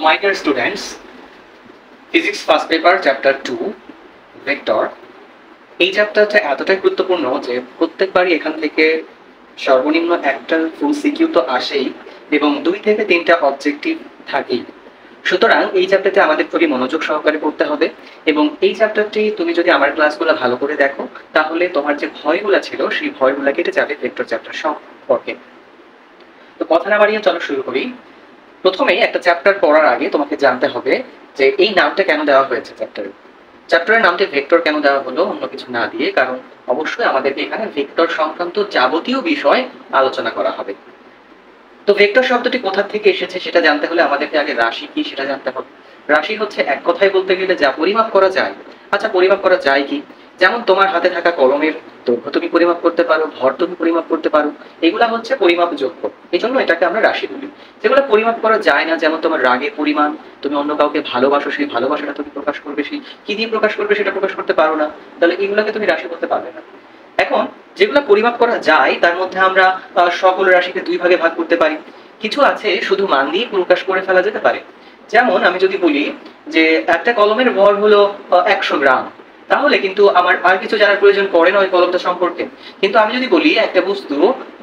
my dear students, physics first paper chapter 2 vector এই চ্যাপ্টারটা এতটাই গুরুত্বপূর্ণ যে প্রত্যেকবারই এখান থেকে সর্বনিম্ন একটা ফুল সিকিউ তো আসেই এবং 2 থেকে 3টা অবজেক্টিভ থাকেই। সুতরাং এই চ্যাপ্টারটি আমাদের খুবই মনোযোগ সহকারে পড়তে হবে এবং এই চ্যাপ্টারটি তুমি যদি আমার ক্লাসগুলো ভালো করে দেখো তাহলে তোমার যে ভয়গুলো ছিল সেই ভয়গুলো কেটে যাবে ভেক্টর চ্যাপ্টার সম্পর্কে। তো কথা না বাড়িয়ে চলো শুরু করি। প্রথমেই একটা চ্যাপ্টার পড়ার আগে তোমাকে জানতে হবে যে এই নামটা কেন দেওয়া হয়েছে চ্যাপ্টারের নামটি ভেক্টর কেন দেওয়া হলো অন্য কিছু না দিয়ে, কারণ অবশ্যই আমাদেরকে এখানে ভেক্টর সংক্রান্ত যাবতীয় বিষয় আলোচনা করা হবে। তো ভেক্টর শব্দটি কোথা থেকে এসেছে সেটা জানতে হলে আমাদেরকে আগে রাশি কি সেটা জানতে হবে। রাশি হচ্ছে এক কথায় বলতে গেলে যা পরিমাপ করা যায়। আচ্ছা, পরিমাপ করা যায় কি? যেমন তোমার হাতে থাকা কলমের দৈর্ঘ্য তুমি পরিমাপ করতে পারো, ভর তুমি পরিমাপ করতে পারো, এগুলা হচ্ছে পরিমাপযোগ্য, এই জন্য এটাকে আমরা রাশি বলি। যেগুলো পরিমাপ করা যায় না, যেমন তোমার রাগের পরিমাণ, তুমি অন্য কাউকে ভালোবাসো, সেই ভালোবাসাটা তুমি প্রকাশ করবে, সেই কি দিয়ে প্রকাশ করবে সেটা প্রকাশ করতে পারো না, তাহলে এগুলোকে তুমি রাশি বলতে পারবে না। এখন যেগুলো পরিমাপ করা যায় তার মধ্যে আমরা সকল রাশিকে 2 ভাগে ভাগ করতে পারি। কিছু আছে শুধু মান দিয়ে প্রকাশ করে ফেলা যেতে পারে। যেমন আমি যদি বলি যে একটা কলমের ভর হলো 100 গ্রাম, তাহলে কিন্তু আমার আর কিছু জানার প্রয়োজন পড়ে না ওই কলমটা সম্পর্কে। কিন্তু আমি যদি বলি একটা বস্তু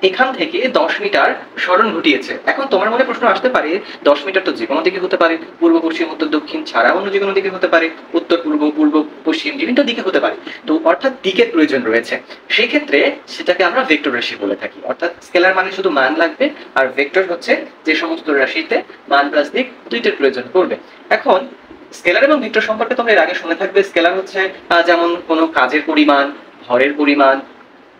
এখান থেকে 10 মিটার সরণ ঘটিয়েছে, এখন তোমার মনে প্রশ্ন আসতে পারে 10 মিটার তো যে কোনো দিকে হতে পারে, পূর্ব পশ্চিম উত্তর দক্ষিণ ছাড়া অন্য যে কোনো দিকে হতে পারে, উত্তর পূর্ব পূর্ব পশ্চিম বিভিন্ন দিকে হতে পারে, তো অর্থাৎ দিকের প্রয়োজন রয়েছে। সেই ক্ষেত্রে সেটাকে আমরা ভেক্টর রাশি বলে থাকি। অর্থাৎ স্কেলার মানে শুধু মান লাগবে, আর ভেক্টর হচ্ছে যে সমস্ত রাশিতে মান প্লাস দিক দুইটার প্রয়োজন পড়বে। এখন স্কেলার এবং ভেক্টর সম্পর্কে তোমরা এর আগে শুনে থাকবে। স্কেলার হচ্ছে যেমন কোনো কাজের পরিমাণ, ভরের পরিমাণ।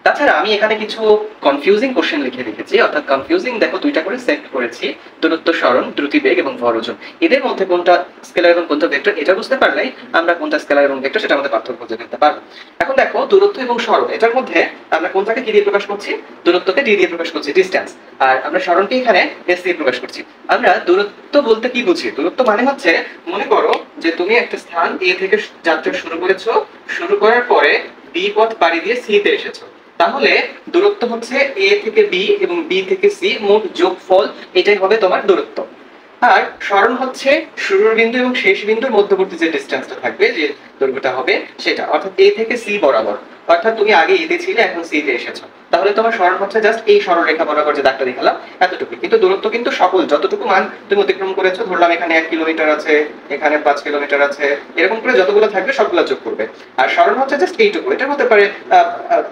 তাছাড়া আমি এখানে কিছু কনফিউজিং কোশ্চেন লিখে রেখেছি, অর্থাৎ কনফিউজিং দেখো 2টা করে সেট করেছি, দূরত্ব, সরণ, দ্রুতিবেগ এবং ভর ওজন। এদের মধ্যে কোনটা স্কেলার এবং কোনটা ভেক্টর এটা বুঝতে পারলেই আমরা কোনটা স্কেলার এবং ভেক্টর সেটা আমাদের পার্থক্য বুঝে নিতে পারবো। এখন দেখো দূরত্ব এবং সরণ, এটার মধ্যে আমরা কোনটাকে কি দিয়ে প্রকাশ করছি? দূরত্বকে ডি দিয়ে প্রকাশ করছি, ডিসটেন্স। আর আমরা সরণকে এখানে এস দিয়ে প্রকাশ করছি। আমরা দূরত্ব বলতে কি বুঝি? দূরত্ব মানে হচ্ছে, মনে করো যে তুমি একটা স্থান এ থেকে যাত্রা শুরু করেছো, শুরু করার পরে বি পথ পাড়ি দিয়ে সি তে এসেছো, তাহলে দূরত্ব হচ্ছে এ থেকে বি এবং বি থেকে সি মোট যোগফল, এটাই হবে তোমার দূরত্ব। আর সরণ হচ্ছে শুরুর বিন্দু এবং শেষ বিন্দুর মধ্যবর্তী যে ডিসটেন্সটা থাকবে, যে দৈর্ঘ্যটা হবে সেটা, অর্থাৎ এ থেকে সি বরাবর। অর্থাৎ তুমি আগে এ তে ছিলে, এখন সি তে এসেছো, তাহলে তোমার সরণ হচ্ছে জাস্ট এই সরলরেখা বরাবর যে দাগটা দেখালাম এতটুকু। কিন্তু দূরত্ব কিন্তু সকল যতটুকু মান তুমি অতিক্রম করেছো, ধরলাম এখানে 1 কিলোমিটার আছে, এখানে 5 কিলোমিটার আছে, এরকম করে যতগুলো থাকবে সবগুলো যোগ করবে। আর সরণ হচ্ছে জাস্ট এইটুকু, এটা হতে পারে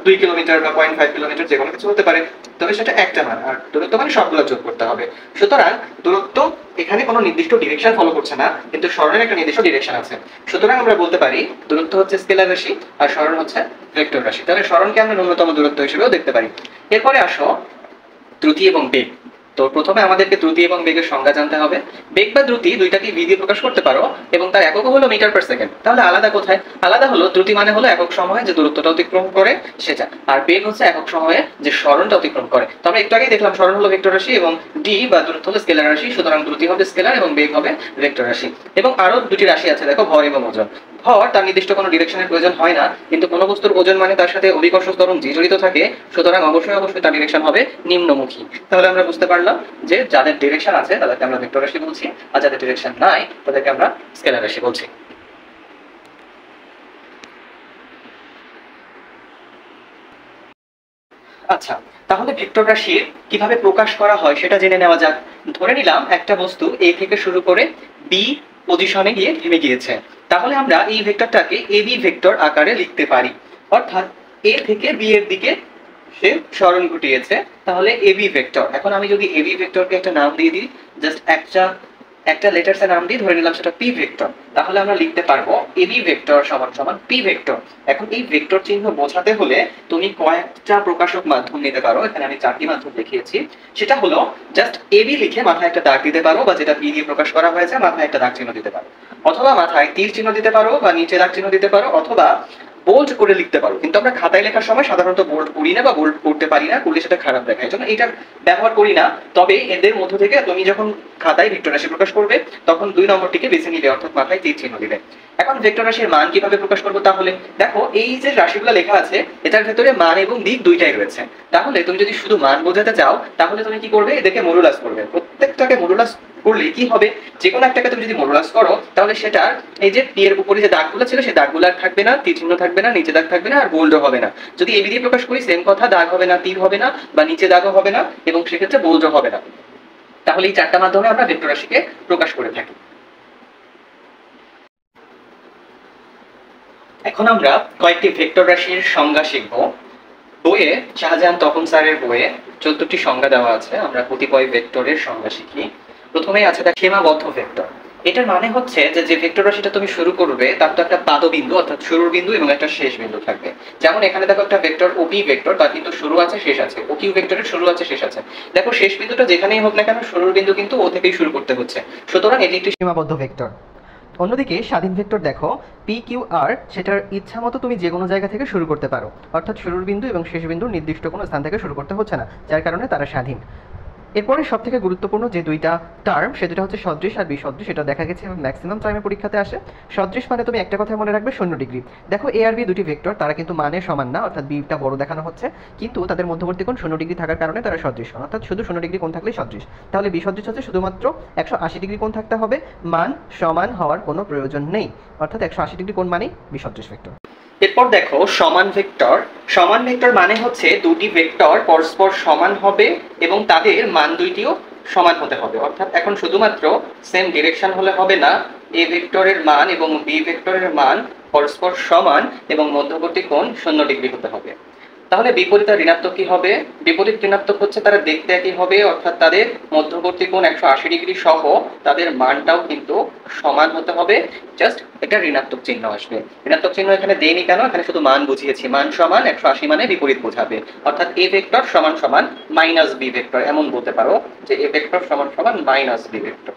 2 কিলোমিটার বা 0.5 কিলোমিটার, যে কোনো কিছু হতে পারে, তবে সেটা একটা মান। আর দূরত্ব মানে সবগুলো যোগ করতে হবে। সুতরাং দূরত্ব এখানে কোনো নির্দিষ্ট ডিরেকশন ফলো করছে না, কিন্তু সরণের একটা নির্দিষ্ট ডিরেকশন আছে। সুতরাং আমরা বলতে পারি দূরত্ব হচ্ছে স্কেলার রাশি আর সরণ হচ্ছে ভেক্টর রাশি। তাহলে সরণকে আমরা ন্যূনতম দূরত্ব হিসেবেও দেখতে পারি। এরপরে আসো দ্রুতি এবং বেগ। তো প্রথমে আমাদেরকে দ্রুতি এবং বেগের সংজ্ঞা জানতে হবে। বেগ বা দ্রুতি দুইটাকে ভি দিয়ে প্রকাশ করতে পারো এবং তার একক হলো মিটার পার সেকেন্ড। তাহলে আলাদা কোথায়? আলাদা হলো দ্রুতি মানে হলো একক সময়ে যে দূরত্বটা অতিক্রম করে সেটা, আর বেগ হচ্ছে একক সময়ে যে সরণটা অতিক্রম করে। তো আমরা একটু আগেই দেখলাম সরণ হলো ভেক্টর রাশি এবং ডি বা দূরত্ব হলো স্কেলার রাশি, সুতরাং দ্রুতি হবে স্কেলার এবং বেগ হবে ভেক্টর রাশি। এবং আরো দুটি রাশি আছে দেখো, ভর এবং ওজন। ভর তার নির্দিষ্ট কোনো ডিরেকশনের প্রয়োজন হয় না, কিন্তু কোনো বস্তুর ওজন মানে তার সাথে অভিকর্ষ ত্বরণ জি জড়িত থাকে, সুতরাং অবশ্যই তার ডিরেকশন হবে নিম্নমুখী। তাহলে আমরা বুঝতে পারলাম যে যাদের ডিরেকশন আছে তাদেরকে আমরা ভেক্টর রাশি বলছি, আর যাদের ডিরেকশন নাই তাদেরকে আমরা স্কেলার রাশি বলছি। আচ্ছা, তাহলে ভেক্টর রাশির কিভাবে প্রকাশ করা হয় সেটা জেনে নেওয়া যাক। ধরে নিলাম একটা বস্তু এ থেকে শুরু করে বি পজিশনে গিয়ে থেমে গিয়েছে, তাহলে আমরা এই ভেক্টরটাকে এবি ভেক্টর আকারে লিখতে পারি। অর্থাৎ এ থেকে বি এর দিকে সে সরণ ঘটিয়েছে, তাহলে এবি ভেক্টর। এখন আমি যদি এবি ভেক্টরকে একটা নাম দিয়ে দিই, জাস্ট একটা লেটারস এর নাম দিয়ে ধরে নিলাম সেটা পি ভেক্টর, তাহলে আমরা লিখতে পারবো এবি ভেক্টর সমান সমান পি ভেক্টর। এখন এই ভেক্টর চিহ্ন বোঝাতে হলে তুমি কয়েকটা প্রকাশক মাধ্যম নিতে পারো, এখানে আমি 4টি মাধ্যম দেখিয়েছি। সেটা হলো জাস্ট এবি লিখে মাথায় একটা দাগ দিতে পারো, বা যেটা পি দিয়ে প্রকাশ করা হয়েছে মাথায় একটা দাগ চিহ্ন দিতে পারো, অথবা মাথায় তীর চিহ্ন দিতে পারো, বা নিচে দাগ চিহ্ন দিতে পারো, অথবা বোল্ড করে লিখতে পারো। কিন্তু আমরা খাতায় লেখার সময় সাধারণত বোল্ড করি না বা বোল্ড করতে পারি না, করলে সেটা খারাপ দেখায়, এই জন্য এটা ব্যবহার করি না। তবে এদের মধ্য থেকে তুমি যখন খাতায় ভেক্টর রাশি প্রকাশ করবে তখন 2 নম্বরটিকে বেছে নিবে, অর্থাৎ মাথায় তীর চিহ্ন দিবে। এখন ভেক্টর রাশির মান কিভাবে প্রকাশ করবো? তাহলে দেখো এই যে রাশিগুলো লেখা আছে এটার ভেতরে মান এবং দিক দুইটাই রয়েছে। তাহলে তুমি যদি শুধু মান বোঝাতে চাও তাহলে তুমি কি করবে? এদেরকে মডুলাস করবে, প্রত্যেকটাকে মডুলাস করলে কি হবে, যে কোনো একটাকে তুমি যদি মডুলাস করো তাহলে সেটা এই যে পি এর উপরে যে দাগগুলো ছিল সেই দাগগুলো আর থাকবে না, তীর চিহ্ন থাকবে না, নিচে দাগ থাকবে না, আর বোল্ডও হবে না। যদি এবি দিয়ে প্রকাশ করি সেম কথা, দাগ হবে না, তীর হবে না, বা নিচে দাগও হবে না, এবং সেক্ষেত্রে বোল্ডও হবে না। তাহলে এই চারটা মাধ্যমে আমরা ভেক্টর রাশিকে প্রকাশ করে থাকি। এখন আমরা কয়েকটি ভেক্টর রাশির সংজ্ঞা শিখব। বইয়ে শাহজাহান তপন স্যারের বইয়ে 14টি সংজ্ঞা দেওয়া আছে, আমরা কতিপয় ভেক্টরের সংজ্ঞা শিখি। প্রথমেই আছে সীমাবদ্ধ ভেক্টর। এটার মানে হচ্ছে যে যে ভেক্টর রাশিটা তুমি শুরু করবে তার তো একটা পাদবিন্দু অর্থাৎ শুরুর বিন্দু এবং একটা শেষ বিন্দু থাকবে। যেমন এখানে দেখো একটা ভেক্টর ওপি ভেক্টর, তার কিন্তু শুরু আছে শেষ আছে, ও কিউ ভেক্টরের শুরু আছে শেষ আছে। দেখো শেষ বিন্দুটা যেখানেই হোক না কেন শুরুর বিন্দু কিন্তু ও থেকেই শুরু করতে হচ্ছে, সুতরাং এটি একটি সীমাবদ্ধ ভেক্টর। অন্যদিকে স্বাধীন ভেক্টর দেখো পি কিউ আর, সেটার ইচ্ছা মতো তুমি যে কোনো জায়গা থেকে শুরু করতে পারো, অর্থাৎ শুরুর বিন্দু এবং শেষ বিন্দুর নির্দিষ্ট কোনো স্থান থেকে শুরু করতে হচ্ছে না, যার কারণে তারা স্বাধীন। এরপরে সব থেকে গুরুত্বপূর্ণ যে দুইটা টার্ম, সে দুটা হচ্ছে সদৃশ আর বিসদৃশ। এটা দেখা গেছে ম্যাক্সিমাম টাইমে পরীক্ষাতে আসে। সদৃশ মানে তুমি একটা কথা মনে রাখবে 0 ডিগ্রি। দেখো এ আর বি দুটি ভেক্টর, তারা কিন্তু মানে সমান না, অর্থাৎ বিটা বড় দেখানো হচ্ছে, কিন্তু তাদের মধ্যবর্তী কোণ 0 ডিগ্রি থাকার কারণে তারা সদৃশ কোণ, অর্থাৎ শুধু 0 ডিগ্রি কোণ থাকলেই সদৃশ। তাহলে বিসদৃশ হচ্ছে শুধুমাত্র 180 ডিগ্রি কোণ থাকতে হবে, মান সমান হওয়ার কোনো প্রয়োজন নেই, অর্থাৎ 180 ডিগ্রি কোণ মানেই বিসদৃশ ভেক্টর। এরপর দেখো সমান ভেক্টর। সমান ভেক্টর মানে হচ্ছে দুটি ভেক্টর পরস্পর সমান হবে এবং তাদের মান দুইটিও সমান হতে হবে, অর্থাৎ এখন শুধুমাত্র সেম ডিরেকশন হলে হবে না, এ ভেক্টরের মান এবং বি ভেক্টরের মান পরস্পর সমান এবং মধ্যবর্তী কোণ 0 ডিগ্রি হতে হবে। তাহলে বিপরীত আর ঋণাত্মক কি হবে? বিপরীত ঋণাত্মক হচ্ছে তারা দেখতে একই হবে, অর্থাৎ তাদের মধ্যবর্তী কোণ 180 ডিগ্রি সহ তাদের মানটাও কিন্তু সমান হতে হবে, জাস্ট একটা ঋণাত্মক চিহ্ন আসবে। ঋণাত্মক চিহ্ন এখানে দেইনি কেন, এখানে শুধু মান বুঝিয়েছি, মান সমান 180 মানে বিপরীত বোঝাবে, অর্থাৎ এ ভেক্টর সমান সমান মাইনাস বি ভেক্টর, এমন বলতে পারো যে এ ভেক্টর সমান সমান মাইনাস বি ভেক্টর।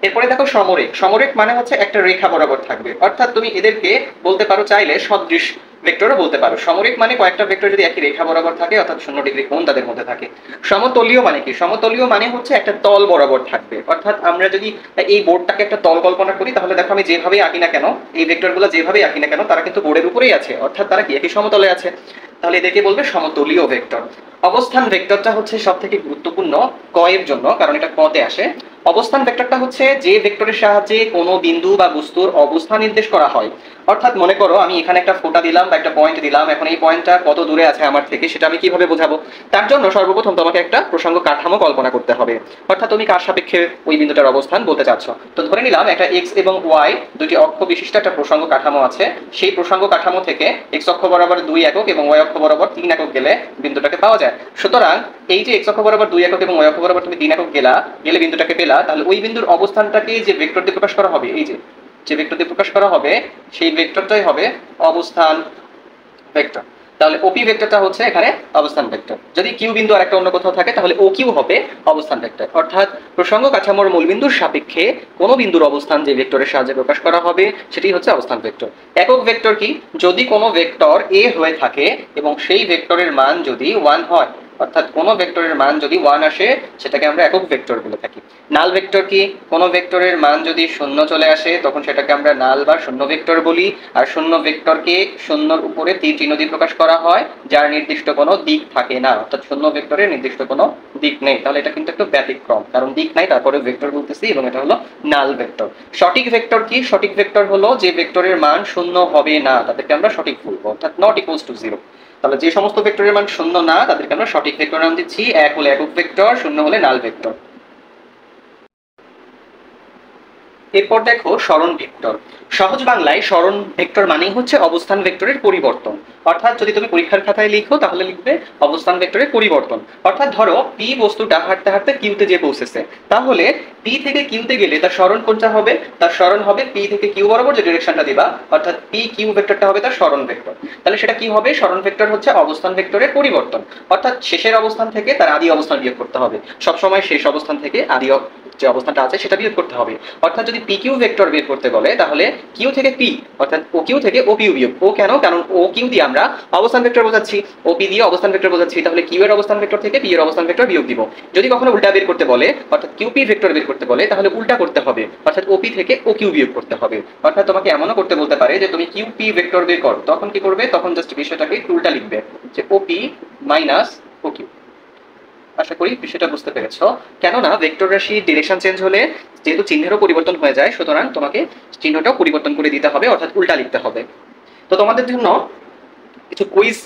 এরপরে দেখো সমরেখ। সমরেখ মানে হচ্ছে একটা রেখা বরাবর থাকবে, অর্থাৎ তুমি এদেরকে বলতে পারো চাইলে সদৃশ ভেক্টরও বলতে পারো। সমরেখ মানে কয়েকটা ভেক্টর যদি একই রেখা বরাবর থাকে, অর্থাৎ 0 ডিগ্রি কোণ তাদের মধ্যে থাকে। সমতলীয় মানে কি? সমতলীয় মানে হচ্ছে একটা তল বরাবর থাকবে, অর্থাৎ আমরা যদি এই বোর্ডটাকে একটা তল কল্পনা করি তাহলে দেখো আমি যেভাবে আঁকি না কেন, এই ভেক্টরগুলো যেভাবে আঁকি না কেন তারা কিন্তু বোর্ডের উপরেই আছে, অর্থাৎ তারা কি একই সমতলে আছে, তাহলে এদেরকে বলবে সমতলীয় ভেক্টর। অবস্থান ভেক্টরটা হচ্ছে সবথেকে গুরুত্বপূর্ণ ক এর জন্য, কারণ এটা কতে আসে। অবস্থান ভেক্টরটা হচ্ছে যে ভেক্টরের সাহায্যে কোনো বিন্দু বা বস্তুর অবস্থান নির্দেশ করা হয়, অর্থাৎ মনে করো আমি এখানে একটা ফোঁটা দিলাম বা একটা পয়েন্ট দিলাম, এখন এই পয়েন্টটা কত দূরে আছে আমার থেকে সেটা আমি কিভাবে বোঝাবো? তার জন্য সর্বপ্রথম তোমাকে একটা প্রসঙ্গ কাঠামো কল্পনা করতে হবে, অর্থাৎ তুমি কার সাপেক্ষে ওই বিন্দুটার অবস্থান বলতে চাচ্ছ। তো ধরে নিলাম একটা এক্স এবং ওয়াই দুটি অক্ষ বিশিষ্ট একটা প্রসঙ্গ কাঠামো আছে, সেই প্রসঙ্গ কাঠামো থেকে এক্স অক্ষ বরাবর 2 একক এবং ওয়াই অক্ষ বরাবর 3 একক গেলে বিন্দুটাকে পাওয়া যায়। সুতরাং এই যে এক্স অক্ষ বরাবর 2 একক এবং ওয়াই অক্ষ বরাবর তুমি 3 একক গেলে বিন্দুটাকে পেলা, তাহলে ওই বিন্দুর অবস্থানটাকে যে ভেক্টর দিয়ে প্রকাশ করা হবে, এই যে ভেক্টর দিয়ে প্রকাশ করা হবে সেই ভেক্টরটাই হবে অবস্থান ভেক্টর। তাহলে ওপি ভেক্টরটা হচ্ছে এখানে অবস্থান ভেক্টর। যদি কিউ বিন্দু আর একটা অন্য কোথাও থাকে তাহলে ও কিউ হবে অবস্থান ভেক্টর, অর্থাৎ প্রসঙ্গ কাঠামোর মূল বিন্দুর সাপেক্ষে কোনো বিন্দুর অবস্থান যে ভেক্টরের সাহায্যে প্রকাশ করা হবে সেটি হচ্ছে অবস্থান ভেক্টর। একক ভেক্টর কি? যদি কোনো ভেক্টর এ হয়ে থাকে এবং সেই ভেক্টরের মান যদি 1 হয়, অর্থাৎ কোনো ভেক্টরের মান যদি 1 আসে সেটাকে আমরা একক ভেক্টর বলে থাকি। নাল ভেক্টর কি? কোনো ভেক্টরের মান যদি 0 চলে আসে তখন সেটাকে আমরা নাল বা শূন্য ভেক্টর বলি, আর শূন্য ভেক্টরকে শূন্যর উপরে তীর চিহ্ন দিয়ে প্রকাশ করা হয় যার নির্দিষ্ট কোনো দিক থাকে না, অর্থাৎ শূন্য ভেক্টরের নির্দিষ্ট কোনো দিক নেই। তাহলে এটা কিন্তু একটু ব্যতিক্রম, কারণ দিক নাই তারপরে ভেক্টর বলতেছি, এবং এটা হলো নাল ভেক্টর। সঠিক ভেক্টর কি? সঠিক ভেক্টর হলো যে ভেক্টরের মান 0 হবে না, তাদেরকে আমরা সঠিক বলবো, অর্থাৎ নট ইকুয়ালস টু 0। তাহলে যে সমস্ত ভেক্টরের মান 0 না তাদেরকে আমরা সঠিক ভেক্টর নাম দিচ্ছি। 1 হলে একক ভেক্টর, 0 হলে নাল ভেক্টর। এরপর দেখো সরণ ভেক্টর। সহজ বাংলায় সরণ ভেক্টর মানেই হচ্ছে অবস্থান ভেক্টরের পরিবর্তন, অর্থাৎ যদি তুমি পরীক্ষার খাতায় লিখো তাহলে লিখবে অবস্থান ভেক্টরের পরিবর্তন। অর্থাৎ ধরো পি বস্তুটা হাঁটতে হাঁটতে কিউতে যে পৌঁছেছে, তাহলে পি থেকে কিউতে গেলে তার সরণ কোনটা হবে? তার সরণ হবে পি থেকে কিউ বরাবর যে ডিরেকশনটা দিবা, অর্থাৎ পি কিউ ভেক্টরটা হবে তার সরণ ভেক্টর। তাহলে সেটা কি হবে? সরণ ভেক্টর হচ্ছে অবস্থান ভেক্টরের পরিবর্তন, অর্থাৎ শেষের অবস্থান থেকে তার আদি অবস্থান বিয়োগ করতে হবে। সবসময় শেষ অবস্থান থেকে আদি যে অবস্থানটা আছে সেটা বিয়োগ করতে হবে। অর্থাৎ যদি পি কিউ ভেক্টর বের করতে বলে তাহলে কিউ থেকে পি, অর্থাৎ ও কিউ থেকে ও পিউ বিয়োগ। ও কেন? কারণ ও কিউ দিয়ে আমরা অবস্থান ভেক্টর বোঝাচ্ছি, ও পি দিয়ে অবস্থান ভেক্টর বোঝাচ্ছি, তাহলে কিউ এর অবস্থান ভেক্টর থেকে পি এর অবস্থান ভেক্টর বিয়োগ দিব। যদি কখনো উল্টা বের করতে বলে, অর্থাৎ কিউ পি ভেক্টর বের করতে বলে, তাহলে উল্টা করতে হবে, অর্থাৎ ও পি থেকে ও কিউ বিয়োগ করতে হবে। অর্থাৎ তোমাকে এমনও করতে বলতে পারে যে তুমি কিউ পি ভেক্টর বের করো, তখন কি করবে? তখন জাস্ট বিষয়টাকে উল্টা লিখবে যে O P minus O Q. আশা করি বিষয়টা বুঝতে পেরেছো। কেননা ভেক্টর রাশি ডিরেকশন চেঞ্জ হলে যেহেতু চিহ্নেরও পরিবর্তন হয়ে যায়, সুতরাং তোমাকে চিহ্নটাও পরিবর্তন করে দিতে হবে, অর্থাৎ উল্টা লিখতে হবে। তো তোমাদের জন্য কিছু কুইজ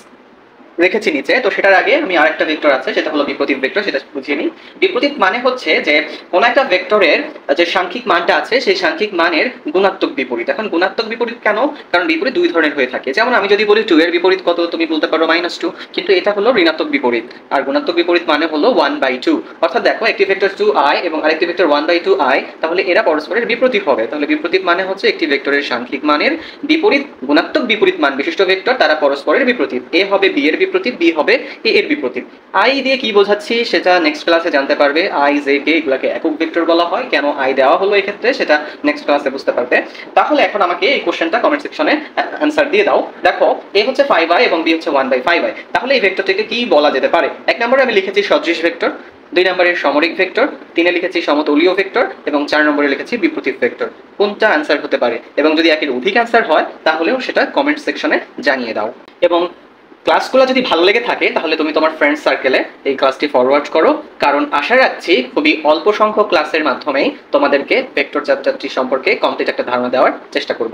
রেখেছি নিচে। তো সেটার আগে আমি আরেকটা ভেক্টর আছে, সেটা হলো বিপরীত ভেক্টর, সেটা বুঝিয়ে নিই। বিপরীত মানে হচ্ছে যে কোন একটা ভেক্টরের যে সাংখ্যিক মানটা আছে সেই সাংখ্যিক মানের গুণাত্মক বিপরীত। এখন গুণাত্মক বিপরীত কেন? কারণ বিপরীত দুই ধরনের হয়ে থাকে। যেমন আমি যদি বলি 2 এর বিপরীত কত, তুমি বলতে পারো -2, কিন্তু এটা হলো ঋণাত্মক বিপরীত। আর গুণাত্মক বিপরীত মানে হলো 1/2। অর্থাৎ দেখো, একটি ভেক্টর 2i এবং আরেকটি ভেক্টর 1/2i, তাহলে এরা পরস্পরের বিপরীত হবে। তাহলে বিপরীত মানে হচ্ছে একটি ভেক্টরের সাংখ্যিক মানের বিপরীত গুণাত্মক বিপরীত মান বিশিষ্ট ভেক্টর, তারা পরস্পরের বিপরীত। এ হবে বি এর বিপরীত, বি হবে এ এর বিপরীত। আই দিয়ে কি বোঝাচ্ছি সেটা নেক্সট ক্লাসে জানতে পারবে। আই, জে, কে এগুলোকে একক ভেক্টর বলা হয়। কেন আই দেওয়া হলো এক্ষেত্রে সেটা নেক্সট ক্লাসে বুঝতে পারবে। তাহলে এখন আমাকে এই কোশ্চেনটা কমেন্ট সেকশনে অ্যান্সার দিয়ে দাও। দেখো, এ হচ্ছে 5i এবং বি হচ্ছে 1/5i, তাহলে এই ভেক্টরটিকে কি বলা যেতে পারে? 1 নম্বরে আমি লিখেছি সদৃশ ভেক্টর, 2 নম্বরে সমরিক ভেক্টর, 3-এ লিখেছি সমতলীয় ভেক্টর এবং 4 নম্বরে লিখেছি বিপরীত ভেক্টর। কোনটা অ্যান্সার হতে পারে? এবং যদি একের অধিক অ্যান্সার হয় তাহলেও সেটা কমেন্ট সেকশনে জানিয়ে দাও। এবং ক্লাসগুলো যদি ভালো লেগে থাকে তাহলে তুমি তোমার ফ্রেন্ড সার্কেলে এই ক্লাসটি ফরওয়ার্ড করো, কারণ আশা রাখছি খুবই অল্প সংখ্যক ক্লাসের মাধ্যমেই তোমাদেরকে ভেক্টর চ্যাপ্টারটি সম্পর্কে কমপ্লিট একটা ধারণা দেওয়ার চেষ্টা করব।